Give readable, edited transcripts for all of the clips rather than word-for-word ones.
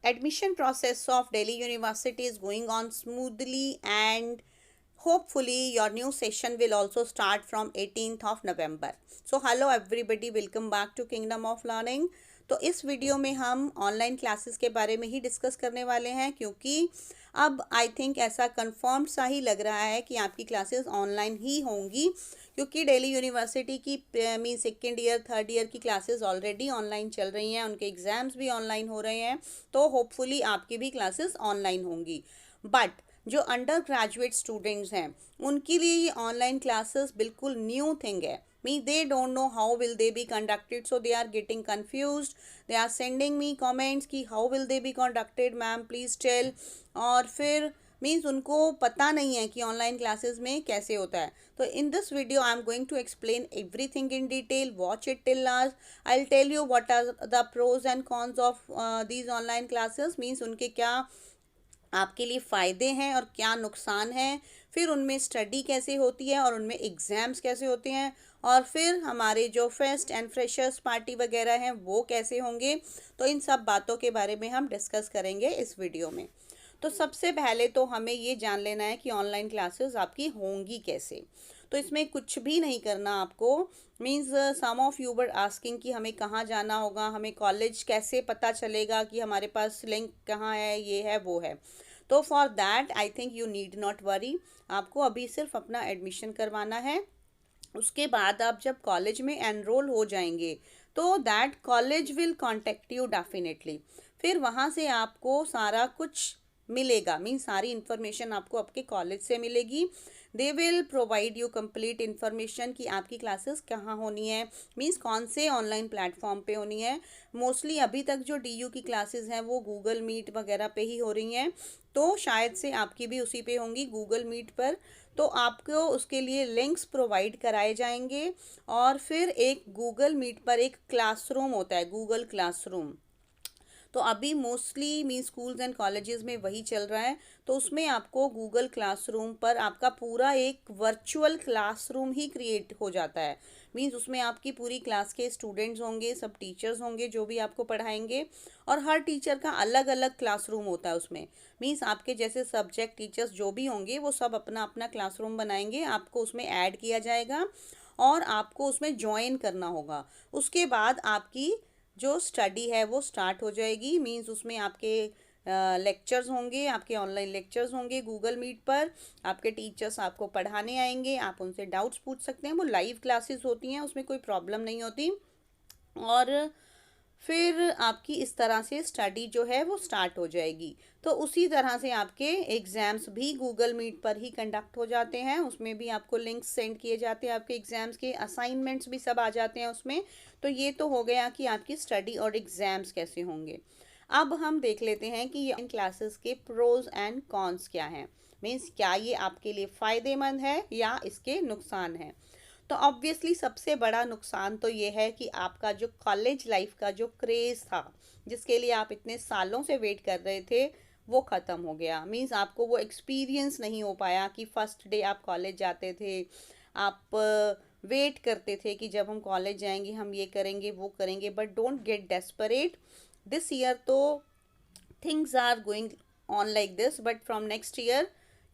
admission process of Delhi University is going on smoothly, and hopefully your new session will also start from 18th of November. So hello everybody, welcome back to Kingdom of Learning. तो इस video में हम online classes के बारे में ही discuss करने वाले हैं, क्योंकि अब आई थिंक ऐसा कंफर्म सा ही लग रहा है कि आपकी क्लासेस ऑनलाइन ही होंगी, क्योंकि दिल्ली यूनिवर्सिटी की mean second year third year की क्लासेस ऑलरेडी ऑनलाइन चल रही हैं, उनके एग्ज़ाम्स भी ऑनलाइन हो रहे हैं। तो होपफुली आपकी भी क्लासेस ऑनलाइन होंगी। बट जो अंडर ग्रेजुएट स्टूडेंट्स हैं उनके लिए ये ऑनलाइन क्लासेस बिल्कुल न्यू थिंग है। Me they don't know how will they be conducted, so they are getting confused. They are sending me comments कि how will they be conducted ma'am please tell. और फिर means उनको पता नहीं है कि ऑनलाइन क्लासेस में कैसे होता है। तो in this video I am going to explain everything in detail, watch it till last. I will tell you what are the pros and cons of these online classes, means उनके क्या आपके लिए फ़ायदे हैं और क्या नुकसान है, फिर उनमें स्टडी कैसे होती है और उनमें एग्ज़ाम्स कैसे होते हैं, और फिर हमारे जो फेस्ट एंड फ्रेशर्स पार्टी वगैरह हैं वो कैसे होंगे। तो इन सब बातों के बारे में हम डिस्कस करेंगे इस वीडियो में। तो सबसे पहले तो हमें ये जान लेना है कि ऑनलाइन क्लासेस आपकी होंगी कैसे। तो इसमें कुछ भी नहीं करना आपको। Means some of you were asking कि हमें कहाँ जाना होगा, हमें कॉलेज कैसे पता चलेगा कि हमारे पास लिंक कहाँ है, ये है वो है। तो for that I think you need not worry. आपको अभी सिर्फ अपना एडमिशन करवाना है। उसके बाद आप जब कॉलेज में एनरोल हो जाएंगे तो that college will contact you definitely. फिर वहाँ से आपको सारा कुछ मिलेगा, मीन सारी इन्फॉर्मेशन आपको आपके कॉलेज से मिलेगी। They will provide you complete information कि आपकी क्लासेस कहाँ होनी है, मीन्स कौन से ऑनलाइन प्लेटफॉर्म पे होनी है। मोस्टली अभी तक जो डीयू की क्लासेस हैं वो गूगल मीट वगैरह पे ही हो रही हैं, तो शायद से आपकी भी उसी पे होंगी, गूगल मीट पर। तो आपको उसके लिए लिंक्स प्रोवाइड कराए जाएंगे, और फिर एक गूगल मीट पर एक क्लासरूम होता है, गूगल क्लासरूम। तो अभी mostly mean schools and colleges में वही चल रहा है। तो उसमें आपको गूगल क्लासरूम पर आपका पूरा एक वर्चुअल क्लासरूम ही क्रिएट हो जाता है। मीन्स उसमें आपकी पूरी क्लास के स्टूडेंट्स होंगे, सब टीचर्स होंगे जो भी आपको पढ़ाएंगे, और हर टीचर का अलग अलग क्लासरूम होता है उसमें। मीन्स आपके जैसे सब्जेक्ट टीचर्स जो भी होंगे वो सब अपना अपना क्लासरूम बनाएंगे, आपको उसमें ऐड किया जाएगा और आपको उसमें ज्वाइन करना होगा। उसके बाद आपकी जो स्टडी है वो स्टार्ट हो जाएगी। मींस उसमें आपके लेक्चर्स होंगे, आपके ऑनलाइन लेक्चर्स होंगे गूगल मीट पर। आपके टीचर्स आपको पढ़ाने आएंगे, आप उनसे डाउट्स पूछ सकते हैं। वो लाइव क्लासेस होती हैं, उसमें कोई प्रॉब्लम नहीं होती। और फिर आपकी इस तरह से स्टडी जो है वो स्टार्ट हो जाएगी। तो उसी तरह से आपके एग्ज़ाम्स भी गूगल मीट पर ही कंडक्ट हो जाते हैं, उसमें भी आपको लिंक्स सेंड किए जाते हैं, आपके एग्ज़ाम्स के असाइनमेंट्स भी सब आ जाते हैं उसमें। तो ये तो हो गया कि आपकी स्टडी और एग्ज़ाम्स कैसे होंगे। अब हम देख लेते हैं कि इन क्लासेस के प्रोज एंड कॉन्स क्या हैं, मीन्स क्या ये आपके लिए फ़ायदेमंद है या इसके नुकसान हैं। तो ऑब्वियसली सबसे बड़ा नुकसान तो ये है कि आपका जो कॉलेज लाइफ का जो क्रेज़ था, जिसके लिए आप इतने सालों से वेट कर रहे थे, वो ख़त्म हो गया। मीन्स आपको वो एक्सपीरियंस नहीं हो पाया कि फ़र्स्ट डे आप कॉलेज जाते थे, आप वेट करते थे कि जब हम कॉलेज जाएंगे हम ये करेंगे वो करेंगे। But don't get desperate, this year तो things are going on like this, but from next year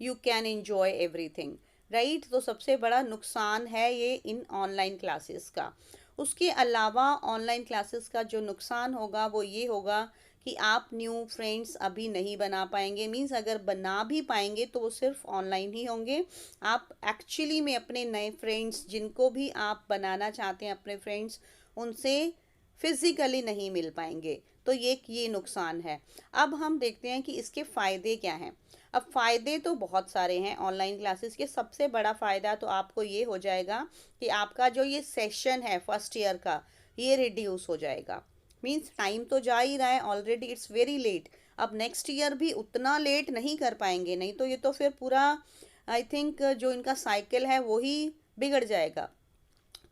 you can enjoy everything, right. तो सबसे बड़ा नुकसान है ये इन ऑनलाइन क्लासेस का। उसके अलावा ऑनलाइन क्लासेस का जो नुकसान होगा वो ये होगा कि आप न्यू फ्रेंड्स अभी नहीं बना पाएंगे। मीन्स अगर बना भी पाएंगे तो वो सिर्फ ऑनलाइन ही होंगे। आप एक्चुअली में अपने नए फ्रेंड्स, जिनको भी आप बनाना चाहते हैं अपने फ्रेंड्स, उनसे फिज़िकली नहीं मिल पाएंगे। तो ये नुकसान है। अब हम देखते हैं कि इसके फ़ायदे क्या हैं। अब फ़ायदे तो बहुत सारे हैं ऑनलाइन क्लासेस के। सबसे बड़ा फ़ायदा तो आपको ये हो जाएगा कि आपका जो ये सेशन है फर्स्ट ईयर का, ये रिड्यूस हो जाएगा। मीन्स टाइम तो जा ही रहा है, ऑलरेडी इट्स वेरी लेट। अब नेक्स्ट ईयर भी उतना लेट नहीं कर पाएंगे, नहीं तो ये तो फिर पूरा आई थिंक जो इनका साइकिल है वो ही बिगड़ जाएगा।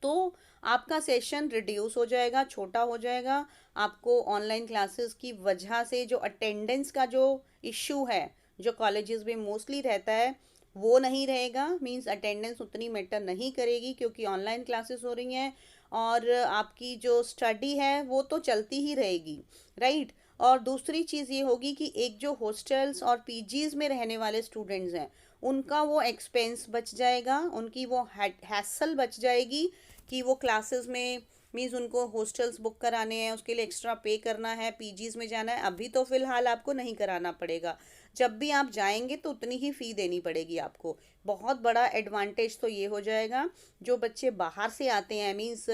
तो आपका सेशन रिड्यूस हो जाएगा, छोटा हो जाएगा। आपको ऑनलाइन क्लासेस की वजह से जो अटेंडेंस का जो इशू है, जो कॉलेजेस में मोस्टली रहता है, वो नहीं रहेगा। मींस अटेंडेंस उतनी मैटर नहीं करेगी क्योंकि ऑनलाइन क्लासेस हो रही हैं, और आपकी जो स्टडी है वो तो चलती ही रहेगी, राइट। और दूसरी चीज़ ये होगी कि एक जो हॉस्टल्स और पीजीज में रहने वाले स्टूडेंट्स हैं उनका वो एक्सपेंस बच जाएगा, उनकी वो हैसल बच जाएगी कि वो क्लासेस में मीन्स उनको हॉस्टल्स बुक कराने हैं, उसके लिए एक्स्ट्रा पे करना है, पीजीज में जाना है। अभी तो फ़िलहाल आपको नहीं कराना पड़ेगा, जब भी आप जाएंगे तो उतनी ही फ़ी देनी पड़ेगी आपको। बहुत बड़ा एडवांटेज तो ये हो जाएगा। जो बच्चे बाहर से आते हैं मीन्स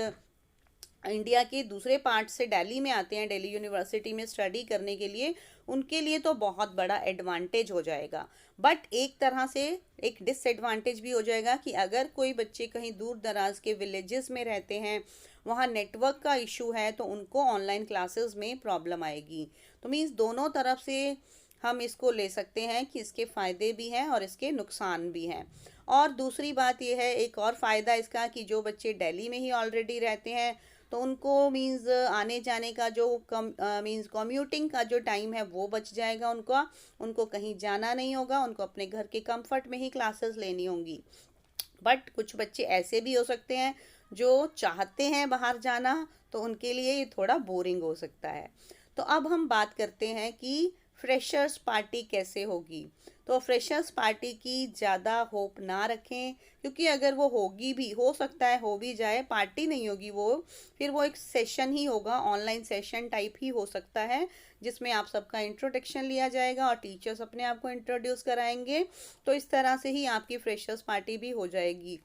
इंडिया के दूसरे पार्ट से दिल्ली में आते हैं, दिल्ली यूनिवर्सिटी में स्टडी करने के लिए, उनके लिए तो बहुत बड़ा एडवांटेज हो जाएगा। बट एक तरह से एक डिसएडवांटेज भी हो जाएगा कि अगर कोई बच्चे कहीं दूर दराज के विलेजेस में रहते हैं, वहाँ नेटवर्क का इशू है, तो उनको ऑनलाइन क्लासेस में प्रॉब्लम आएगी। तो मीन्स दोनों तरफ से हम इसको ले सकते हैं कि इसके फ़ायदे भी हैं और इसके नुकसान भी हैं। और दूसरी बात यह है, एक और फ़ायदा इसका, कि जो बच्चे दिल्ली में ही ऑलरेडी रहते हैं तो उनको मीन्स आने जाने का जो मीन्स कम्यूटिंग का जो टाइम है वो बच जाएगा उनका। उनको कहीं जाना नहीं होगा, उनको अपने घर के कंफर्ट में ही क्लासेस लेनी होंगी। बट कुछ बच्चे ऐसे भी हो सकते हैं जो चाहते हैं बाहर जाना, तो उनके लिए ये थोड़ा बोरिंग हो सकता है। तो अब हम बात करते हैं कि फ्रेशर्स पार्टी कैसे होगी। तो फ्रेशर्स पार्टी की ज़्यादा होप ना रखें, क्योंकि अगर वो होगी भी, हो सकता है हो भी जाए, पार्टी नहीं होगी वो, फिर वो एक सेशन ही होगा, ऑनलाइन सेशन टाइप ही हो सकता है, जिसमें आप सबका इंट्रोडक्शन लिया जाएगा और टीचर्स अपने आप को इंट्रोड्यूस कराएंगे। तो इस तरह से ही आपकी फ्रेशर्स पार्टी भी हो जाएगी।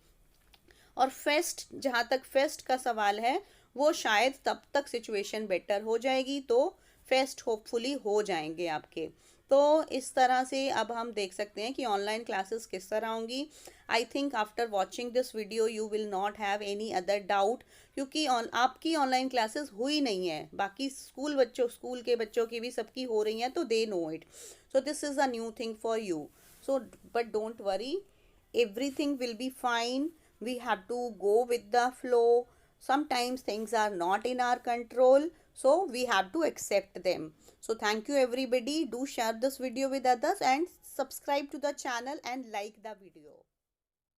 और फेस्ट, जहाँ तक फेस्ट का सवाल है, वो शायद तब तक सिचुएशन बेटर हो जाएगी, तो फेस्ट होपफुली हो जाएंगे आपके। तो इस तरह से अब हम देख सकते हैं कि ऑनलाइन क्लासेस किस तरह होंगी। I think after watching this video you will not have any other doubt, क्योंकि आपकी ऑनलाइन क्लासेस हुई नहीं है, बाकी स्कूल के बच्चों की भी सबकी हो रही हैं, तो they know it. So this is a new thing for you. So but don't worry, everything will be fine. We have to go with the flow. Sometimes things are not in our control, so we have to accept them. So thank you everybody. Do share this video with others and subscribe to the channel and like the video.